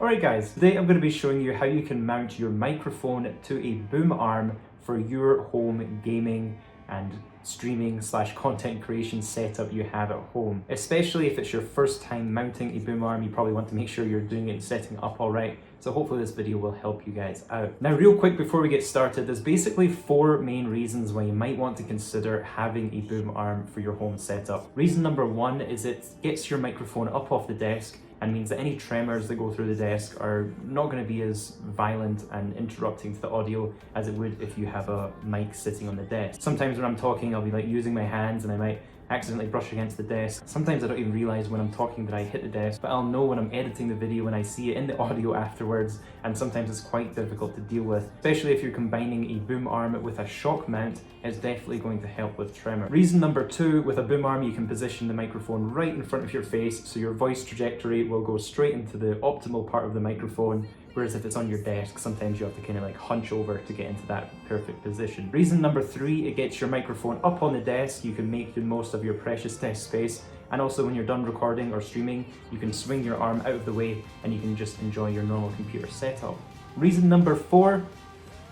Alright guys, today I'm going to be showing you how you can mount your microphone to a boom arm for your home gaming and streaming / content creation setup you have at home. Especially if it's your first time mounting a boom arm, you probably want to make sure you're doing it and setting it up alright. So hopefully this video will help you guys out. Now real quick before we get started, there's basically 4 main reasons why you might want to consider having a boom arm for your home setup. Reason number 1 is it gets your microphone up off the desk and means that any tremors that go through the desk are not going to be as violent and interrupting to the audio as it would if you have a mic sitting on the desk. Sometimes when I'm talking, I'll be like using my hands and I might accidentally brush against the desk. Sometimes I don't even realize when I'm talking that I hit the desk, but I'll know when I'm editing the video when I see it in the audio afterwards, and sometimes it's quite difficult to deal with. Especially if you're combining a boom arm with a shock mount, it's definitely going to help with tremor. Reason number 2, with a boom arm you can position the microphone right in front of your face, so your voice trajectory will go straight into the optimal part of the microphone. Whereas if it's on your desk, sometimes you have to kind of like hunch over to get into that perfect position. Reason number 3, it gets your microphone up on the desk. You can make the most of your precious desk space. And also when you're done recording or streaming, you can swing your arm out of the way and you can just enjoy your normal computer setup. Reason number 4,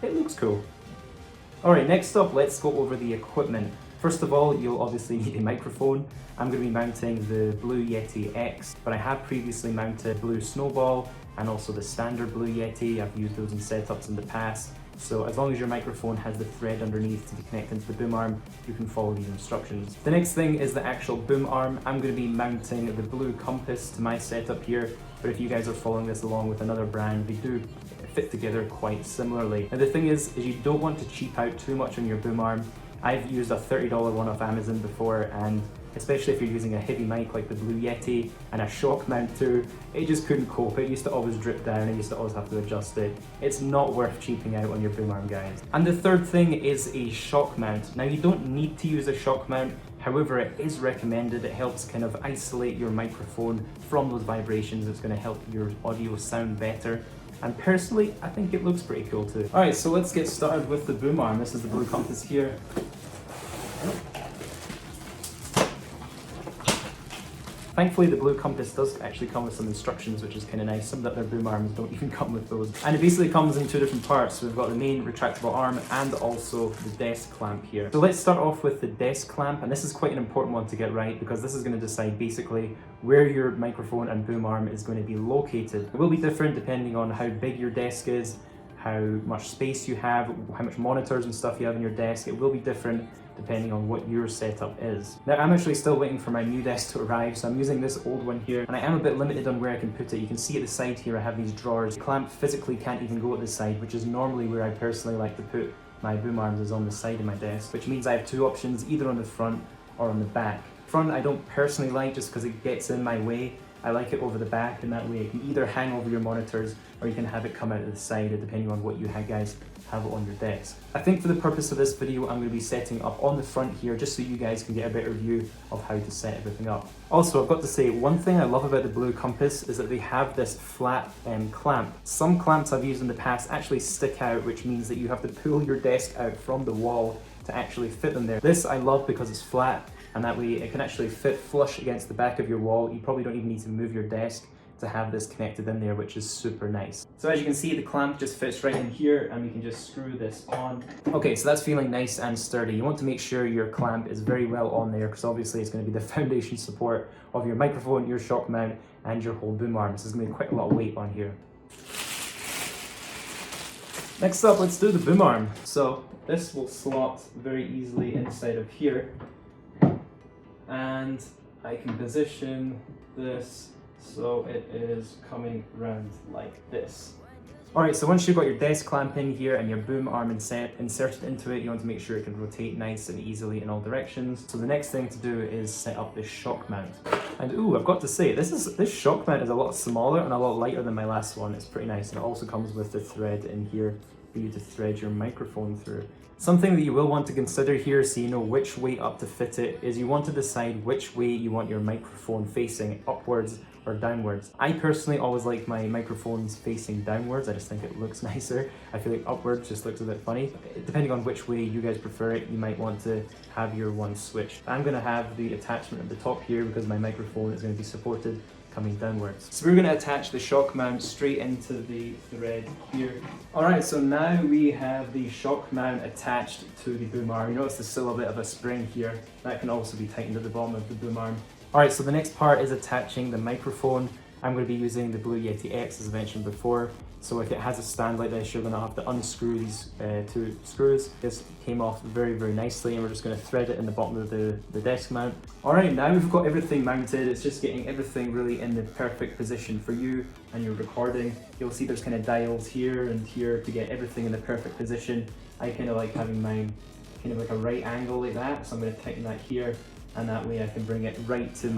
it looks cool. Alright, next up, let's go over the equipment. First of all, you'll obviously need a microphone. I'm going to be mounting the Blue Yeti X, but I have previously mounted Blue Snowball and also the standard Blue Yeti. I've used those in setups in the past. So as long as your microphone has the thread underneath to connect into the boom arm, you can follow these instructions. The next thing is the actual boom arm. I'm going to be mounting the Blue Compass to my setup here, but if you guys are following this along with another brand, they do fit together quite similarly. Now the thing is you don't want to cheap out too much on your boom arm. I've used a $30 one off Amazon before, and especially if you're using a heavy mic like the Blue Yeti and a shock mount too, it just couldn't cope. It used to always drip down, I used to always have to adjust it. It's not worth cheaping out on your boom arm, guys. And the third thing is a shock mount. Now you don't need to use a shock mount, however it is recommended. It helps kind of isolate your microphone from those vibrations. It's going to help your audio sound better. And personally, I think it looks pretty cool too. Alright, so let's get started with the boom arm. This is the Blue Compass here. Thankfully, the Blue Compass does actually come with some instructions, which is kind of nice. Some of their boom arms don't even come with those. And it basically comes in 2 different parts. So we've got the main retractable arm and also the desk clamp here. So let's start off with the desk clamp, and this is quite an important one to get right because this is going to decide basically where your microphone and boom arm is going to be located. It will be different depending on how big your desk is, how much space you have, how much monitors and stuff you have in your desk. It will be different depending on what your setup is. Now I'm actually still waiting for my new desk to arrive, so I'm using this old one here, and I am a bit limited on where I can put it. You can see at the side here I have these drawers. The clamp physically can't even go at the side, which is normally where I personally like to put my boom arms, is on the side of my desk, which means I have 2 options, either on the front or on the back. Front I don't personally like just because it gets in my way. I like it over the back, and that way it can either hang over your monitors or you can have it come out of the side, depending on what you guys have it on your desk. I think for the purpose of this video, I'm going to be setting up on the front here just so you guys can get a better view of how to set everything up. Also, I've got to say, one thing I love about the Blue Compass is that they have this flat clamp. Some clamps I've used in the past actually stick out, which means that you have to pull your desk out from the wall to actually fit them there. This I love because it's flat, and that way it can actually fit flush against the back of your wall. You probably don't even need to move your desk to have this connected in there, which is super nice. So as you can see, the clamp just fits right in here, and we can just screw this on. Okay, so that's feeling nice and sturdy. You want to make sure your clamp is very well on there, because obviously it's going to be the foundation support of your microphone, your shock mount, and your whole boom arm. So there's going to be quite a lot of weight on here. Next up, let's do the boom arm. So this will slot very easily inside of here, and I can position this so it is coming round like this. Alright, so once you've got your desk clamp in here and your boom arm inserted into it, you want to make sure it can rotate nice and easily in all directions. So the next thing to do is set up this shock mount. And ooh, I've got to say, this shock mount is a lot smaller and a lot lighter than my last one. It's pretty nice, and it also comes with the thread in here for you to thread your microphone through. Something that you will want to consider here, so you know which way up to fit it, is you want to decide which way you want your microphone facing, upwards or downwards. I personally always like my microphones facing downwards. I just think it looks nicer. I feel like upwards just looks a bit funny. Depending on which way you guys prefer it, you might want to have your one switched. I'm going to have the attachment at the top here because my microphone is going to be supported coming downwards. So we're going to attach the shock mount straight into the thread here. Alright, so now we have the shock mount attached to the boom arm. You notice there's still a bit of a spring here. That can also be tightened at the bottom of the boom arm. Alright, so the next part is attaching the microphone. I'm going to be using the Blue Yeti X as I mentioned before. So if it has a stand like this, you're going to have to unscrew these two screws. This came off very, very nicely, and we're just going to thread it in the bottom of the desk mount. Alright, now we've got everything mounted. It's just getting everything really in the perfect position for you and your recording. You'll see there's kind of dials here and here to get everything in the perfect position. I kind of like having mine kind of like a right angle like that, so I'm going to tighten that here. And that way I can bring it right to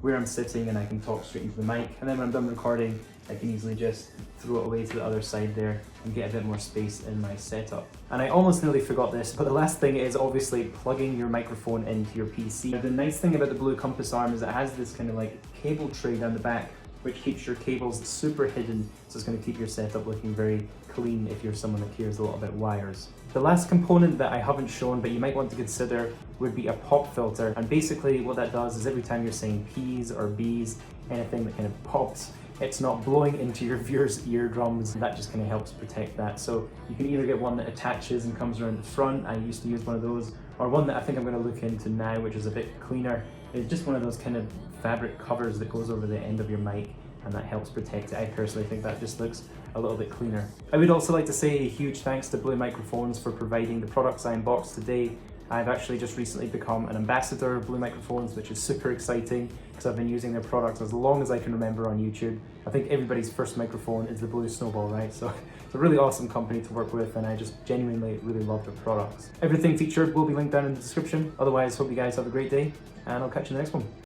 where I'm sitting and I can talk straight into the mic. And then when I'm done recording, I can easily just throw it away to the other side there and get a bit more space in my setup. And I almost nearly forgot this, but the last thing is obviously plugging your microphone into your PC. Now, the nice thing about the Blue Compass arm is it has this kind of like cable tray down the back, which keeps your cables super hidden, so it's going to keep your setup looking very clean if you're someone that cares a lot about wires. The last component that I haven't shown but you might want to consider would be a pop filter, and basically what that does is every time you're saying P's or B's, anything that kind of pops, it's not blowing into your viewer's eardrums, and that just kind of helps protect that. So you can either get one that attaches and comes around the front, I used to use one of those, or one that I think I'm going to look into now, which is a bit cleaner. It's just one of those kind of fabric covers that goes over the end of your mic, and that helps protect it. I personally think that just looks a little bit cleaner. I would also like to say a huge thanks to Blue Microphones for providing the products I unboxed today. I've actually just recently become an ambassador of Blue Microphones, which is super exciting because I've been using their products as long as I can remember on YouTube. I think everybody's first microphone is the Blue Snowball, right? So it's a really awesome company to work with, and I just genuinely really love their products. Everything featured will be linked down in the description. Otherwise, hope you guys have a great day, and I'll catch you in the next one.